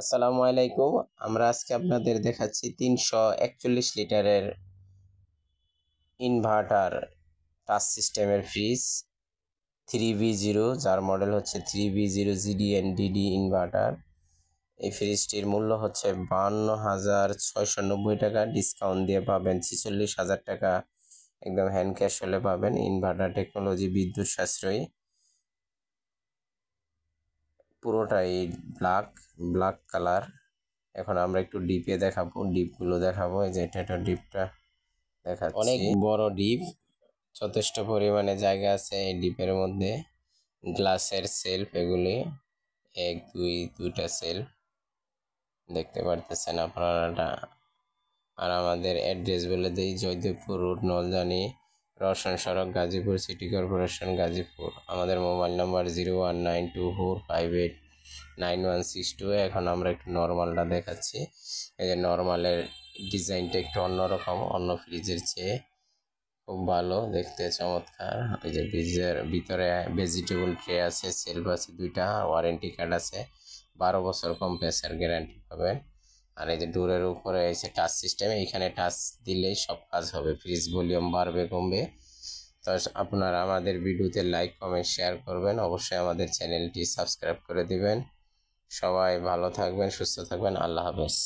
আসসালামু আলাইকুম। আমরা আজকে আপনাদের দেখাচ্ছি 341 লিটারের ইনভার্টার টাচ সিস্টেমের ফ্রিজ 3B0, যার মডেল হচ্ছে 3B0 GDNDD ইনভার্টার। এই ফ্রিজটির মূল্য হচ্ছে 52,690 টাকা। ডিসকাউন্ট দিয়ে পাবেন 46,000 টাকা। একদম হ্যান্ড ক্যাশ হলে পাবেন। ইনভার্টার টেকনোলজি, বিদ্যুৎ সাশ্রয়ী, পুরোটাই ব্ল্যাক ব্ল্যাক কালার। এখন আমরা একটু ডিপে দেখাবো, ডিপগুলো দেখাবো। এই যে এটা ডিপটা দেখাচ্ছি, অনেক বড় ডিপ, যথেষ্ট পরিমাণে জায়গা আছে এই ডিপের মধ্যে। গ্লাসের সেলফ এগুলি, দুইটা সেলফ দেখতে পারতেছেন আপনারা। আর আমাদের অ্যাড্রেস বলে দিই, জয়দেবপুর রোড, নলজানি, রওশন সড়ক, গাজীপুর সিটি কর্পোরেশন, গাজীপুর। আমাদের মোবাইল নাম্বার 019245896162। এখন আমরা একটু নর্মালটা দেখাচ্ছি। এই যে নর্মালের ডিজাইনটা একটু অন্যরকম, অন্য ফ্রিজের চেয়ে খুব ভালো দেখতে, চমৎকার। ওই যে ফ্রিজের ভিতরে ভেজিটেবল ট্রে আছে, সেলফ আছে দুইটা, ওয়ারেন্টি কার্ড আছে, 12 বছর কম্প্রেসার গ্যারান্টি পাবেন। আর এই যে ডোরের উপরে এসে টাচ সিস্টেম, এইখানে টাচ দিলেই সব কাজ হবে। ফ্রিজ ভলিউম বাড়বে কমবে। তো আপনারা আমাদের ভিডিওতে লাইক কমেন্ট শেয়ার করবেন, অবশ্যই আমাদের চ্যানেলটি সাবস্ক্রাইব করে দিবেন। সবাই ভালো থাকবেন, সুস্থ থাকবেন। আল্লাহ হাফেজ।